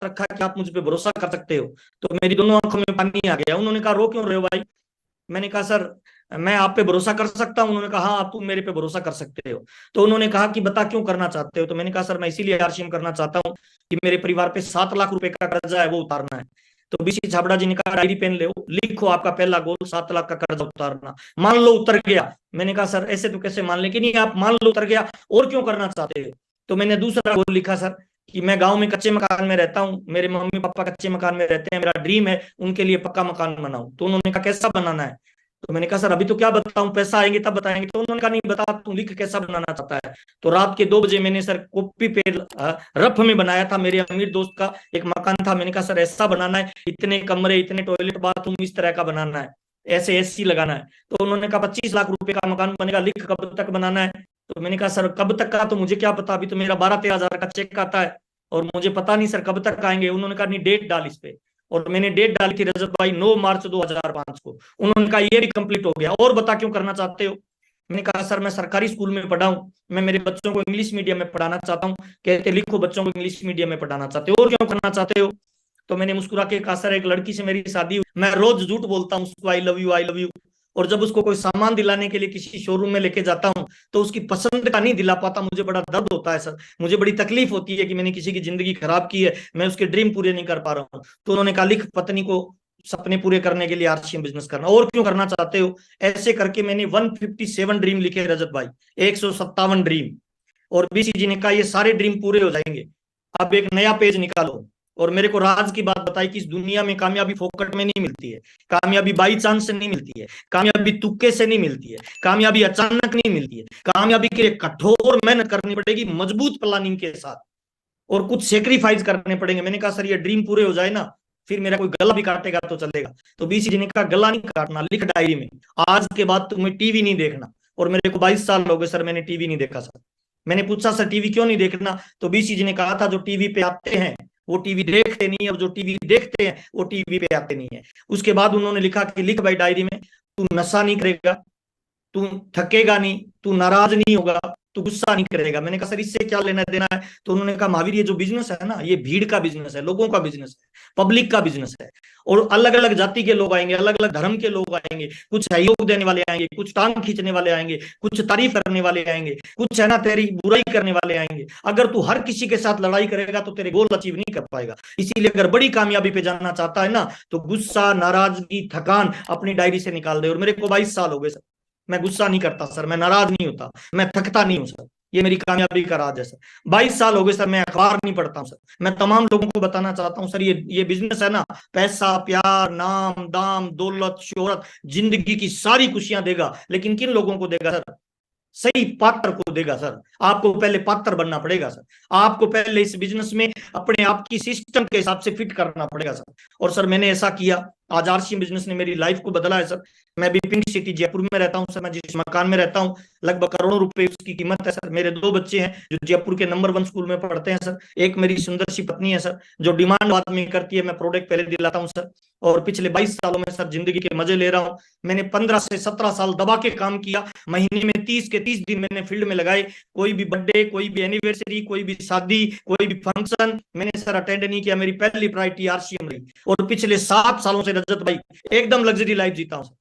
रखा कि आप मुझ पे भरोसा कर सकते हो। तो मेरी दोनों आंखों में पानी आ गया। उन्होंने कहा रो क्यों रहे हो भाई? मैंने कहा सर मैं आप पे भरोसा कर सकता हूँ। उन्होंने कहा हाँ आप तुम मेरे पे भरोसा कर सकते हो। तो उन्होंने कहा कि बता क्यों करना चाहते हो? तो मैंने कहा सर मैं इसीलिए आरसीएम करना चाहता हूँ कि मेरे परिवार पे 7 लाख रुपए का कर्जा है वो उतारना है। तो बीसी छाबड़ा जी ने कहा डायरी पेन ले लिखो आपका पहला गोल 7 लाख का कर्जा उतारना। मान लो उतर गया। मैंने कहा सर ऐसे तो कैसे मान ले कि नहीं आप मान लो उतर गया और क्यों करना चाहते हो? तो मैंने दूसरा गोल लिखा सर कि मैं गांव में कच्चे मकान में रहता हूँ, मेरे मम्मी पापा कच्चे मकान में रहते हैं, मेरा ड्रीम है उनके लिए पक्का मकान बनाऊं। तो उन्होंने कहा कैसा बनाना है? तो मैंने कहा सर अभी तो क्या बताऊं, पैसा आएंगे तब बताएंगे। तो उन्होंने कहा नहीं बता तू लिख कैसा बनाना चाहता है। तो रात के 2 बजे मैंने सर कॉपी पे रफ में बनाया था। मेरे अमीर दोस्त का एक मकान था। मैंने कहा सर ऐसा बनाना है, इतने कमरे, इतने टॉयलेट बाथरूम, इस तरह का बनाना है, ऐसे एसी लगाना है। तो उन्होंने कहा 25 लाख रुपए का मकान बनेगा, लिख कब तक बनाना है? तो मैंने कहा सर कब तक का तो मुझे क्या पता, अभी तो मेरा 12-13 हजार का चेक आता है और मुझे पता नहीं सर कब तक आएंगे। उन्होंने कहा नहीं डेट डाल इस पे। और मैंने डेट डाली थी रजत भाई 9 मार्च 2005 को। उन्होंने कहा ये भी कंप्लीट हो गया, और बता क्यों करना चाहते हो? मैंने कहा सर मैं सरकारी स्कूल में पढ़ा हूँ, मैं मेरे बच्चों को इंग्लिश मीडियम में पढ़ाना चाहता हूँ। कहते लिखो बच्चों को इंग्लिश मीडियम में पढ़ाना चाहते हो और क्यों करना चाहते हो? तो मैंने मुस्कुरा के कहा सर एक लड़की से मेरी शादी हुई, मैं रोज झूठ बोलता हूँ उसको I love you I love you. और जब उसको कोई सामान दिलाने के लिए किसी शोरूम में लेके जाता हूँ तो उसकी पसंद का नहीं दिला पाता, मुझे बड़ा दर्द होता है सर, मुझे बड़ी तकलीफ होती है कि मैंने किसी की जिंदगी खराब की है, मैं उसके ड्रीम पूरे नहीं कर पा रहा हूँ। तो उन्होंने कहा लिख पत्नी को सपने पूरे करने के लिए आरसीएम बिजनेस करना, और क्यों करना चाहते हो? ऐसे करके मैंने 157 ड्रीम लिखे रजत भाई, 157 ड्रीम। और बीसी जी ने कहा ये सारे ड्रीम पूरे हो जाएंगे, अब एक नया पेज निकालो। और मेरे को राज की बात बताई कि इस दुनिया में कामयाबी फोकट में नहीं मिलती है, कामयाबी बाई चांस से नहीं मिलती है, कामयाबी तुक्के से नहीं मिलती है, कामयाबी अचानक नहीं मिलती है। कामयाबी के लिए कठोर मेहनत करनी पड़ेगी, मजबूत प्लानिंग के साथ, और कुछ सेक्रीफाइस करने पड़ेंगे। मैंने कहा सर ये ड्रीम पूरे हो जाए ना, फिर मेरा कोई गला भी काटेगा तो चलेगा। तो बीसी जी ने कहा गला नहीं काटना, लिख डायरी में आज के बाद तुम्हें टीवी नहीं देखना। और मेरे को 22 साल हो गए सर, मैंने टीवी नहीं देखा सर। मैंने पूछा सर टीवी क्यों नहीं देखना? तो बीसी जी ने कहा था जो टीवी पे आते हैं वो टीवी देखते नहीं है, और जो टीवी देखते हैं वो टीवी पे आते नहीं है। उसके बाद उन्होंने लिखा कि लिख भाई डायरी में, तू नशा नहीं करेगा, तू थकेगा नहीं, तू नाराज नहीं होगा, तू गुस्सा नहीं करेगा। मैंने कहा सर इससे क्या लेना देना है? तो उन्होंने कहा महावीर ये जो बिजनेस है ना, ये भीड़ का बिजनेस है, लोगों का बिजनेस है, पब्लिक का बिजनेस है। और अलग अलग जाति के लोग आएंगे, अलग अलग धर्म के लोग आएंगे, कुछ सहयोग देने वाले आएंगे, कुछ टांग खींचने वाले आएंगे, कुछ तारीफ करने वाले आएंगे, कुछ है ना तेरी बुराई करने वाले आएंगे। अगर तू हर किसी के साथ लड़ाई करेगा तो तेरे गोल अचीव नहीं कर पाएगा। इसीलिए अगर बड़ी कामयाबी पे जाना चाहता है ना, तो गुस्सा, नाराजगी, थकान अपनी डायरी से निकाल दे। और मेरे को 22 साल हो गए सर, मैं गुस्सा नहीं करता सर, मैं नाराज नहीं होता, मैं थकता नहीं हूं सर। ये मेरी कामयाबी का राज है सर। 22 साल हो गए सर, मैं अखबार नहीं पढ़ता हूं सर। मैं तमाम लोगों को बताना चाहता हूं सर, ये बिजनेस है ना, पैसा, प्यार, नाम, दाम, दौलत, शोहरत, जिंदगी की सारी खुशियां देगा, लेकिन किन लोगों को देगा सर? सही पात्र को देगा सर। आपको पहले पात्र बनना पड़ेगा सर, आपको पहले इस बिजनेस में अपने आप की सिस्टम के हिसाब से फिट करना पड़ेगा सर। और सर मैंने ऐसा किया, आज आरसीएम बिजनेस ने मेरी लाइफ को बदला है सर। मैं भी पिंक सिटी जयपुर में रहता हूँ सर, मैं जिस मकान में रहता हूँ लगभग करोड़ों रुपए उसकी कीमत है सर। मेरे 2 बच्चे हैं जो जयपुर के नंबर 1 स्कूल में पढ़ते हैं सर। एक मेरी सुंदर सी पत्नी है सर, जो डिमांड बाद में करती है, मैं प्रोडक्ट पहले दिलाता हूँ सर। और पिछले 22 सालों में सर जिंदगी के मजे ले रहा हूँ। मैंने 15 से 17 साल दबा के काम किया, महीने में 30 के 30 दिन मैंने फील्ड में लगाए। कोई भी बर्थडे, कोई भी एनिवर्सरी, कोई भी शादी, कोई भी फंक्शन मैंने सर अटेंड नहीं किया। मेरी पहली प्रायोरिटी आरसीएम रही। और पिछले 7 सालों से रजत भाई एकदम लग्जरी लाइफ जीता हूं सर।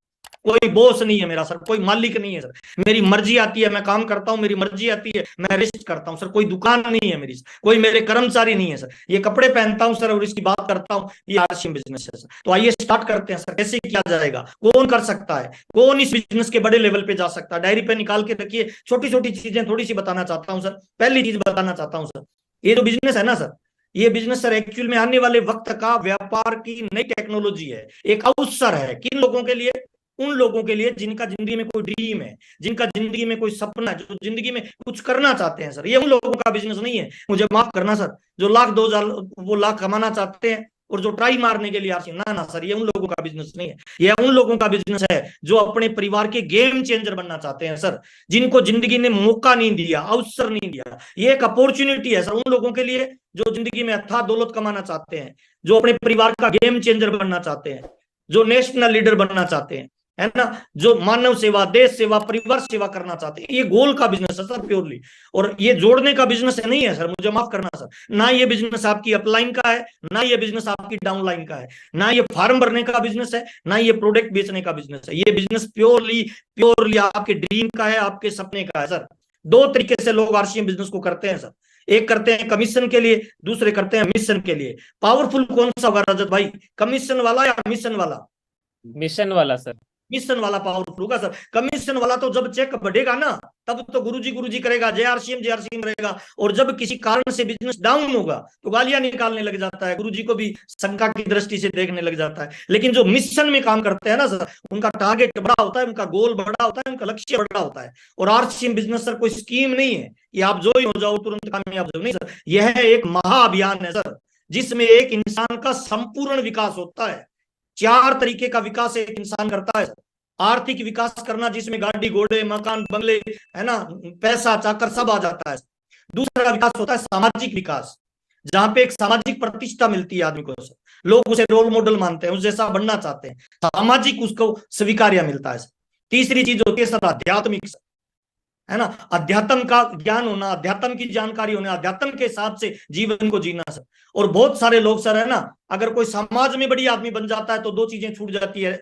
कोई बॉस नहीं है मेरा सर, कोई मालिक नहीं है सर। मेरी मर्जी आती है मैं काम करता हूँ, मेरी मर्जी आती है मैं रेस्ट करता हूँ सर। कोई दुकान नहीं है मेरी, कोई मेरे कर्मचारी नहीं है सर। ये कपड़े पहनता हूँ सर और इसकी बात करता हूँ, ये आरसीएम बिजनेस है सर। तो आइए स्टार्ट करते हैं सर, कैसे किया जाएगा, कौन कर सकता है, कौन इस बिजनेस के बड़े लेवल पे जा सकता है। डायरी पे निकाल के रखिए, छोटी छोटी चीजें थोड़ी सी बताना चाहता हूँ सर। पहली चीज बताना चाहता हूँ सर, ये जो बिजनेस है ना सर, ये बिजनेस सर एक्चुअल में आने वाले वक्त का व्यापार की नई टेक्नोलॉजी है, एक अवसर है। किन लोगों के लिए? उन लोगों के लिए जिनका जिंदगी में कोई ड्रीम है, जिनका जिंदगी में कोई सपना है, जो जिंदगी में कुछ करना चाहते हैं सर। ये उन लोगों का बिजनेस नहीं है, मुझे माफ करना सर, जो लाख 2 हजार वो लाख कमाना चाहते हैं और जो ट्राई मारने के लिए आते हैं, ना ना सर, ये उन लोगों का बिजनेस नहीं है। ये उन लोगों का बिजनेस है जो अपने परिवार के गेम चेंजर बनना चाहते हैं सर, जिनको जिंदगी ने मौका नहीं दिया, अवसर नहीं दिया। ये एक अपॉर्चुनिटी है सर उन लोगों के लिए जो जिंदगी में अथाह दौलत कमाना चाहते हैं, जो अपने परिवार का गेम चेंजर बनना चाहते हैं, जो नेशनल लीडर बनना चाहते हैं। है ना, जो मानव सेवा, देश सेवा, परिवार सेवा करना चाहते हैं, ये गोल का बिजनेस है सर प्योरली। और ये जोड़ने का बिजनेस नहीं है सर, मुझे माफ करना सर। ना ये बिजनेस आपकी अपलाइन का है, ना ये बिजनेस आपकी डाउनलाइन का है, ना ये फॉर्म भरने का बिजनेस है, ना ये प्रोडक्ट बेचने का बिजनेस है। ये बिजनेस प्योरली प्योरली आपके ड्रीम का है, आपके सपने का है सर। दो तरीके से लोग आरसीएम बिजनेस को करते हैं सर, एक करते हैं कमीशन के लिए, दूसरे करते हैं मिशन के लिए। पावरफुल कौन सा होगा रजत भाई, कमीशन वाला या मिशन वाला? मिशन वाला सर। मिशन वाला पावरफुल होगा सर। कमीशन वाला तो जब चेक बढ़ेगा ना, तब तो गुरुजी करेगा, जेआरसीएम रहेगा। और जब किसी कारण से बिजनेस डाउन होगा तो गालियां निकालने लग जाता है, गुरुजी को भी शंका की दृष्टि से देखने लग जाता है। लेकिन जो मिशन में काम करते हैं ना सर, उनका टारगेट बड़ा होता है, उनका गोल बड़ा होता है, उनका लक्ष्य बड़ा होता है। और आरसीएम बिजनेस सर कोई स्कीम नहीं है कि आप जो ही हो जाओ तुरंत कामयाब हो, नहीं सर। यह एक महाअभियान है सर, जिसमें एक इंसान का संपूर्ण विकास होता है। चार तरीके का विकास एक इंसान करता है। आर्थिक विकास करना, जिसमें गाड़ी घोड़े मकान बंगले, है ना, पैसा चाकर सब आ जाता है। दूसरा विकास होता है सामाजिक विकास, जहां पे एक सामाजिक प्रतिष्ठा मिलती है आदमी को, लोग उसे रोल मॉडल मानते हैं, उस जैसा बनना चाहते हैं, सामाजिक उसको स्वीकार्य मिलता है। तीसरी चीज होती है सर आध्यात्मिक, है ना, अध्यात्म का ज्ञान होना, अध्यात्म की जानकारी होना, अध्यात्म के हिसाब से जीवन को जीना सर। और बहुत सारे लोग सर, है ना, अगर कोई समाज में बड़ी आदमी बन जाता है तो दो चीजें छूट जाती है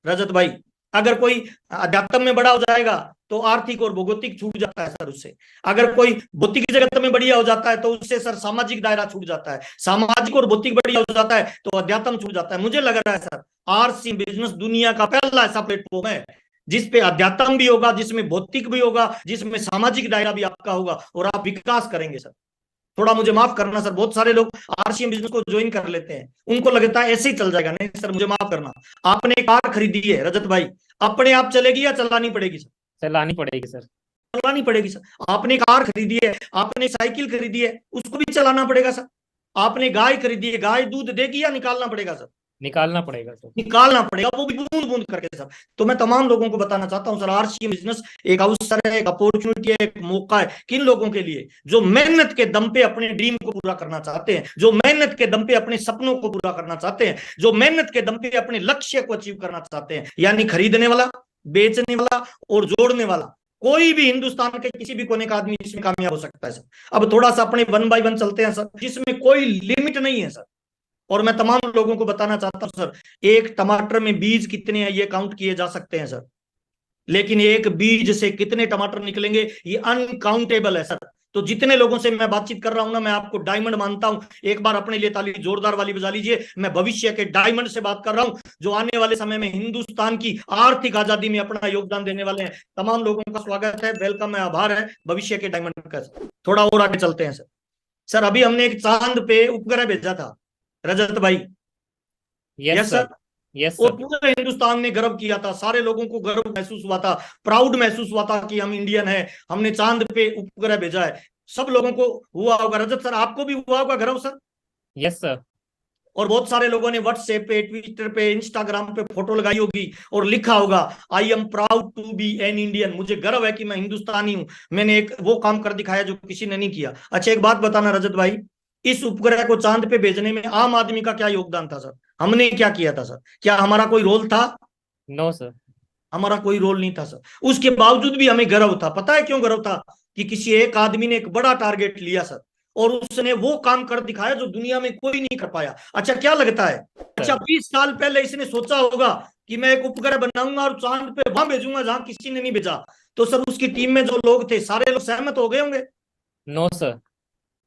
रजत भाई। अगर कोई अध्यात्म में बड़ा हो जाएगा तो आर्थिक और भौगोलिक छूट जाता है सर उससे। अगर कोई भौतिक जगत में बढ़िया हो जाता है तो उससे सर सामाजिक दायरा छूट जाता है। सामाजिक और भौतिक बढ़िया हो जाता है तो अध्यात्म छूट जाता है। मुझे लग रहा है सर आरसी बिजनेस दुनिया का पहला ऐसा प्लेटफॉर्म है जिसपे अध्यात्म भी होगा, जिसमें भौतिक भी होगा, जिसमें सामाजिक दायरा भी आपका होगा, और आप विकास करेंगे सर। थोड़ा मुझे माफ करना सर, बहुत सारे लोग आरसीएम बिजनेस को ज्वाइन कर लेते हैं, उनको लगता है ऐसे ही चल जाएगा। नहीं सर, मुझे माफ करना। आपने कार खरीदी है रजत भाई, अपने आप चलेगी या चलानी पड़ेगी सर? चलानी पड़ेगी सर। चलानी पड़ेगी सर। आपने कार खरीदी है, आपने साइकिल खरीदी है, उसको भी चलाना पड़ेगा सर। आपने गाय खरीदी है, गाय दूध देगी या निकालना पड़ेगा सर? निकालना पड़ेगा सर। निकालना पड़ेगा, वो भी बूंद बूंद करके सर। तो मैं तमाम लोगों को बताना चाहता हूं सर, आरसीएम बिजनेस एक अवसर है, एक अपॉर्चुनिटी है, एक मौका है। किन लोगों के लिए? जो मेहनत के दम पे अपने ड्रीम को पूरा करना चाहते हैं, जो मेहनत के दम पे अपने सपनों को पूरा करना चाहते हैं, जो मेहनत के दम पे अपने लक्ष्य को अचीव करना चाहते हैं। यानी खरीदने वाला, बेचने वाला और जोड़ने वाला, कोई भी हिंदुस्तान के किसी भी कोने का आदमी इसमें कामयाब हो सकता है सर। अब थोड़ा सा अपने 1 बाय 1 चलते हैं सर, जिसमें कोई लिमिट नहीं है सर। और मैं तमाम लोगों को बताना चाहता हूं सर, एक टमाटर में बीज कितने हैं ये काउंट किए जा सकते हैं सर, लेकिन एक बीज से कितने टमाटर निकलेंगे ये अनकाउंटेबल है सर। तो जितने लोगों से मैं बातचीत कर रहा हूं ना, मैं आपको डायमंड मानता हूं। एक बार अपने लिए ताली जोरदार वाली बजा लीजिए। मैं भविष्य के डायमंड से बात कर रहा हूं, जो आने वाले समय में हिंदुस्तान की आर्थिक आजादी में अपना योगदान देने वाले हैं। तमाम लोगों का स्वागत है, वेलकम है, आभार है भविष्य के डायमंड का। थोड़ा और आगे चलते हैं सर। सर अभी हमने एक चांद पे उपग्रह भेजा था रजत भाई। Yes sir. यस और सर। पूरे हिंदुस्तान ने गर्व किया था, सारे लोगों को गर्व महसूस हुआ था, प्राउड महसूस हुआ था कि हम इंडियन है, हमने चांद पे उपग्रह भेजा है। सब लोगों को हुआ होगा रजत सर, आपको भी हुआ होगा गर्व सर? Yes sir. और बहुत सारे लोगों ने व्हाट्सएप पे, ट्विटर पे, इंस्टाग्राम पे फोटो लगाई होगी और लिखा होगा I am proud to be an Indian, मुझे गर्व है कि मैं हिंदुस्तानी हूं, मैंने एक वो काम कर दिखाया जो किसी ने नहीं किया। अच्छा एक बात बताना रजत भाई, इस उपग्रह को चांद पे भेजने में आम आदमी का क्या योगदान था सर? हमने क्या किया था सर? क्या हमारा कोई रोल था? No sir. हमारा कोई रोल नहीं था सर। उसके बावजूद भी हमें गर्व था। पता है क्यों गर्व था? कि किसी एक आदमी ने एक बड़ा टारगेट लिया सर, और उसने वो काम कर दिखाया जो दुनिया में कोई नहीं कर पाया। अच्छा क्या लगता है, अच्छा 20 साल पहले इसने सोचा होगा कि मैं एक उपग्रह बनाऊंगा और चांद पे वहां भेजूंगा जहां किसी ने नहीं भेजा, तो सर उसकी टीम में जो लोग थे सारे लोग सहमत हो गए होंगे? No sir.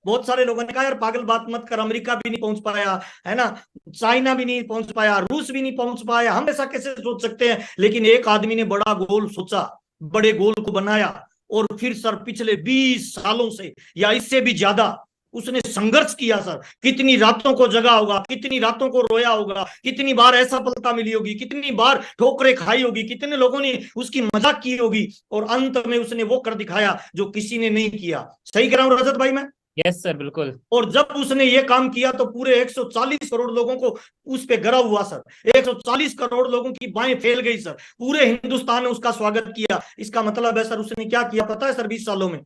बहुत सारे लोगों ने कहा यार पागल बात मत कर, अमेरिका भी नहीं पहुंच पाया, है ना, चाइना भी नहीं पहुंच पाया, रूस भी नहीं पहुंच पाया, हम ऐसा कैसे सोच सकते हैं? लेकिन एक आदमी ने बड़ा गोल सोचा, बड़े गोल को बनाया, और फिर सर पिछले 20 सालों से या इससे भी ज्यादा उसने संघर्ष किया सर। कितनी रातों को जगा होगा, कितनी रातों को रोया होगा, कितनी बार असफलता मिली होगी, कितनी बार ठोकरें खाई होगी, कितने लोगों ने उसकी मजाक की होगी, और अंत में उसने वो कर दिखाया जो किसी ने नहीं किया। सही कह रहा हूं रजत भाई मैं? यस सर बिल्कुल। और जब उसने ये काम किया तो पूरे 140 करोड़ लोगों को उस पे गर्व हुआ सर। 140 करोड़ लोगों की बाहें फैल गई सर, पूरे हिंदुस्तान ने उसका स्वागत किया। इसका मतलब है सर उसने क्या किया पता है सर? 20 सालों में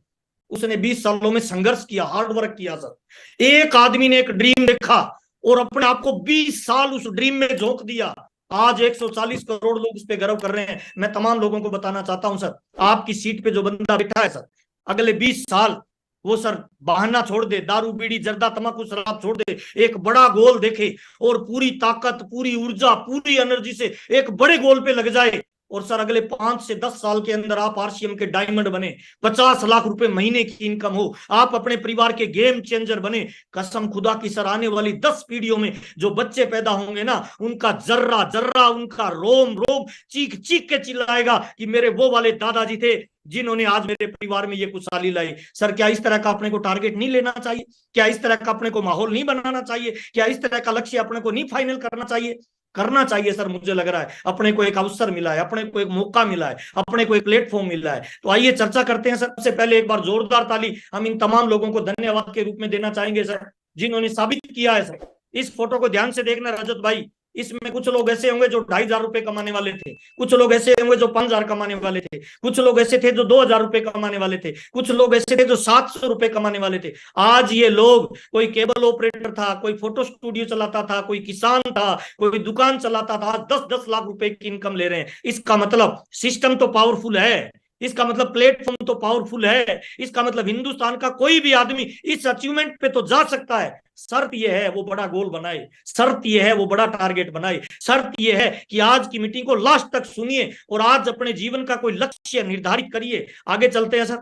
उसने 20 सालों में संघर्ष किया, हार्ड वर्क किया सर। एक आदमी ने एक ड्रीम देखा और अपने आप को 20 साल उस ड्रीम में झोंक दिया, आज 140 करोड़ लोग उस पर गर्व कर रहे हैं। मैं तमाम लोगों को बताना चाहता हूं सर, आपकी सीट पे जो बंदा बैठा है सर, अगले 20 साल वो सर बहाना छोड़ दे, दारू बीड़ी जर्दा तंबाकू शराब छोड़ दे, एक बड़ा गोल देखे और पूरी ताकत, पूरी ऊर्जा, पूरी एनर्जी से एक बड़े गोल पे लग जाए, और सर अगले 5 से 10 साल के अंदर आप आरसीएम के डायमंड बने, 50 लाख रुपए महीने की इनकम हो, आप अपने परिवार के गेम चेंजर बने। कसम खुदा की सर, आने वाली 10 पीढ़ियों में जो बच्चे पैदा होंगे ना, उनका जर्रा जर्रा, उनका रोम रोम चीख चीख के चिल्लाएगा कि मेरे वो वाले दादाजी थे जिन्होंने आज मेरे परिवार में ये खुशहाली लाई। सर क्या इस तरह का अपने को टारगेट नहीं लेना चाहिए? क्या इस तरह का अपने को माहौल नहीं बनाना चाहिए? क्या इस तरह का लक्ष्य अपने को नहीं फाइनल करना चाहिए? करना चाहिए सर। मुझे लग रहा है अपने को एक अवसर मिला है, अपने को एक मौका मिला है, अपने को एक प्लेटफॉर्म मिला है। तो आइए चर्चा करते हैं सर। सबसे पहले एक बार जोरदार ताली हम इन तमाम लोगों को धन्यवाद के रूप में देना चाहेंगे सर, जिन्होंने साबित किया है सर। इस फोटो को ध्यान से देखना रजत भाई, इसमें कुछ लोग ऐसे होंगे जो 2,500 रुपए कमाने वाले थे, कुछ लोग ऐसे होंगे जो 5,000 कमाने वाले थे, कुछ लोग ऐसे थे जो 2,000 रुपए कमाने वाले थे, कुछ लोग ऐसे थे जो 700 रुपए कमाने वाले थे। आज ये लोग, कोई केबल ऑपरेटर था, कोई फोटो स्टूडियो चलाता था, कोई किसान था, कोई दुकान चलाता था, 10-10 लाख रुपए की इनकम ले रहे हैं। इसका मतलब सिस्टम तो पावरफुल है, इसका मतलब प्लेटफॉर्म तो पावरफुल है, इसका मतलब हिंदुस्तान का कोई भी आदमी इस अचीवमेंट पे तो जा सकता है। शर्त यह है वो बड़ा गोल बनाए, शर्त यह है वो बड़ा टारगेट बनाए, शर्त यह है कि आज की मीटिंग को लास्ट तक सुनिए और आज अपने जीवन का कोई लक्ष्य निर्धारित करिए। आगे चलते हैं सर।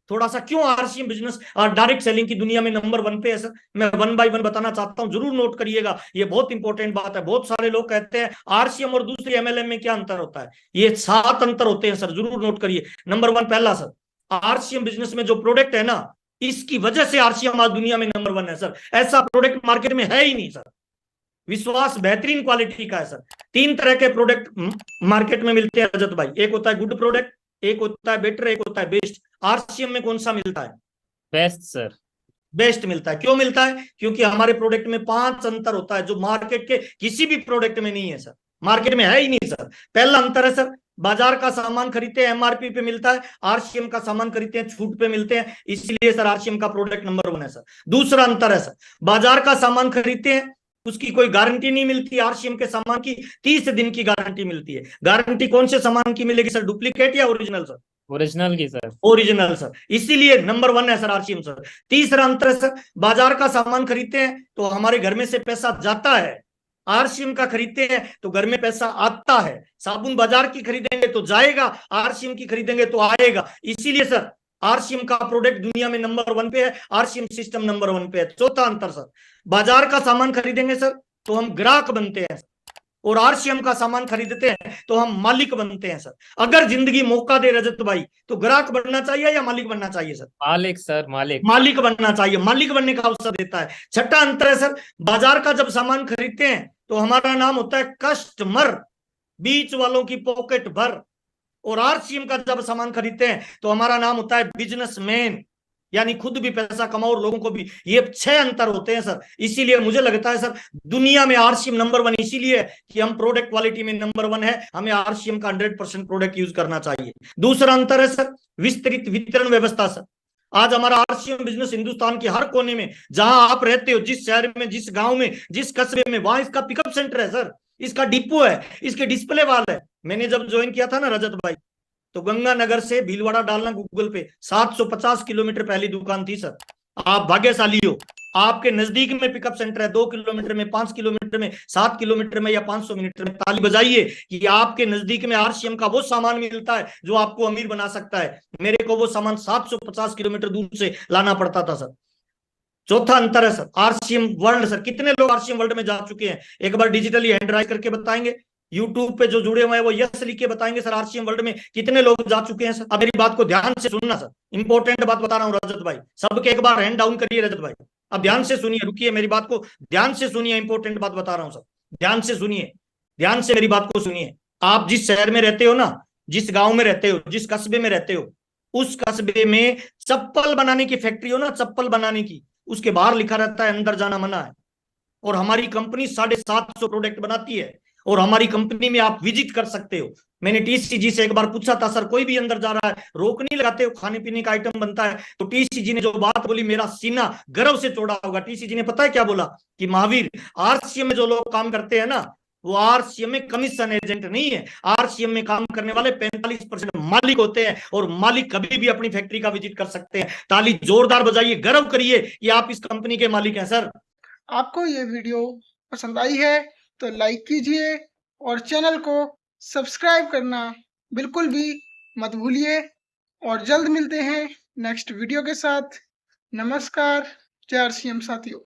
थोड़ा सा क्यों आरसीएम बिजनेस और डायरेक्ट सेलिंग की दुनिया में नंबर 1 पे है सर, मैं 1 बाय 1 बताना चाहता हूं, जरूर नोट करिएगा, ये बहुत इंपॉर्टेंट बात है। बहुत सारे लोग कहते हैं आरसीएम और दूसरी एमएलएम में क्या अंतर होता है, ये 7 अंतर होते हैं सर, जरूर नोट करिए। नंबर 1 पहला सर, आरसीएम बिजनेस में जो प्रोडक्ट है ना, इसकी वजह से आरसीएम आज दुनिया में नंबर 1 है सर। ऐसा प्रोडक्ट मार्केट में है ही नहीं सर। विश्वास बेहतरीन क्वालिटी का है सर। 3 तरह के प्रोडक्ट मार्केट में मिलते हैं रजत भाई, एक होता है गुड प्रोडक्ट, एक होता है बेटर, एक होता है बेस्ट। आरसीएम में कौन सा मिलता है? Best sir. बेस्ट मिलता है। क्यों मिलता है? क्योंकि हमारे प्रोडक्ट में 5 अंतर होता है जो मार्केट के किसी भी प्रोडक्ट में नहीं है सर, मार्केट में है ही नहीं सर। पहला अंतर है सर, बाजार का सामान खरीदते हैं एमआरपी पे मिलता है, आरसीएम का सामान खरीदते हैं छूट पे मिलते हैं, इसलिए सर आरसीएम का प्रोडक्ट नंबर 1 है सर। दूसरा अंतर है सर, बाजार का सामान खरीदते हैं उसकी कोई गारंटी नहीं मिलती, आरसीएम के सामान की 30 दिन की गारंटी मिलती है। गारंटी कौन से सामान की मिलेगी सर, डुप्लीकेट या ओरिजिनल सर? ओरिजिनल की सर। ओरिजिनल सर, इसीलिए नंबर 1 है सर आरसीएम सर। तीसरा अंतर है सर, बाजार का सामान खरीदते हैं तो हमारे घर में से पैसा जाता है, आरसीएम का खरीदते हैं तो घर में पैसा आता है। साबुन बाजार की खरीदेंगे तो जाएगा, आरसीएम की खरीदेंगे तो आएगा। इसीलिए सर आरसीएम का प्रोडक्ट दुनिया में नंबर 1 पे है, आरसीएम सिस्टम नंबर 1 पे है। चौथा अंतर सर, बाजार का सामान खरीदेंगे सर तो हम ग्राहक बनते हैं और आरसीएम का सामान खरीदते हैं तो हम मालिक बनते हैं सर। अगर जिंदगी मौका दे रजत भाई तो ग्राहक बनना चाहिए या मालिक बनना चाहिए सर? मालिक सर, मालिक। मालिक बनना चाहिए, मालिक बनने का अवसर देता है। छठा अंतर है सर, बाजार का जब सामान खरीदते हैं तो हमारा नाम होता है कस्टमर, बीच वालों की पॉकेट भर, और आरसीएम का जब सामान खरीदते हैं तो हमारा नाम होता है बिजनेसमैन, यानी खुद भी पैसा कमाओ और लोगों को भी। ये 6 अंतर होते हैं सर। इसीलिए मुझे लगता है सर दुनिया में आरसीएम नंबर 1 इसीलिए कि हम प्रोडक्ट क्वालिटी में नंबर 1 है, हमें आरसीएम का 100% प्रोडक्ट यूज करना चाहिए। दूसरा अंतर है सर विस्तृत वितरण व्यवस्था सर। आज हमारा आरसीएम बिजनेस हिंदुस्तान के हर कोने में, जहां आप रहते हो, जिस शहर में, जिस गांव में, जिस कस्बे में, वहां इसका पिकअप सेंटर है सर, इसका डिपो है, इसके डिस्प्ले वाल है। मैंने जब ज्वाइन किया था ना रजत भाई, तो गंगानगर से भीलवाड़ा डालना गूगल पे, 750 किलोमीटर पहली दुकान थी सर। आप भाग्यशाली हो, आपके नजदीक में पिकअप सेंटर है, 2 किलोमीटर में, 5 किलोमीटर में, 7 किलोमीटर में या 500 मीटर में। ताली बजाइए कि आपके नजदीक में आरसीएम का वो सामान मिलता है जो आपको अमीर बना सकता है। मेरे को वो सामान 750 किलोमीटर दूर से लाना पड़ता था सर। चौथा अंतर है सर आरसीएम वर्ल्ड सर। कितने लोग आरसीएम वर्ल्ड में जा चुके हैं, एक बार डिजिटली हैंड राइज करके बताएंगे। यूट्यूब पे जो जुड़े हुए हैं वो यस लिख के बताएंगे सर आरसीएम वर्ल्ड में कितने लोग जा चुके हैं सर। अब मेरी बात को ध्यान से सुनना सर, इंपॉर्टेंट बात बता रहा हूं रजत भाई, सबके एक बार हैंड डाउन करिए रजत भाई। अब ध्यान से सुनिए, रुकिए, मेरी बात को ध्यान से सुनिए, इंपॉर्टेंट बात बता रहा हूं सर, ध्यान से सुनिए, ध्यान से मेरी बात को सुनिए। आप जिस शहर में रहते हो ना, जिस गांव में रहते हो, जिस कस्बे में रहते हो, उस कस्बे में चप्पल बनाने की फैक्ट्री हो ना, चप्पल बनाने की, उसके बाहर लिखा रहता है अंदर जाना मना है। और हमारी कंपनी 750 प्रोडक्ट बनाती है और हमारी कंपनी में आप विजिट कर सकते हो। मैंने टीसीजी से एक बार पूछा था, सर कोई भी अंदर जा रहा है रोक नहीं लगाते हो, खाने पीने का आइटम बनता है? तो टीसीजी ने जो बात बोली, मेरा सीना गर्व से चौड़ा होगा। टीसीजी ने पता है क्या बोला कि महावीर, आरसीएम में जो लोग काम करते हैं ना, वो आरसीएम में कमीशन एजेंट नहीं है। आरसीएम में काम करने वाले 45% मालिक होते हैं, और मालिक कभी भी अपनी फैक्ट्री का विजिट कर सकते हैं। ताली जोरदार बजाइए, गर्व करिए कि आप इस कंपनी के मालिक हैं सर। आपको ये वीडियो पसंद आई है तो लाइक कीजिए और चैनल को सब्सक्राइब करना बिल्कुल भी मत भूलिए, और जल्द मिलते हैं नेक्स्ट वीडियो के साथ। नमस्कार, जय आरसीएम साथियों।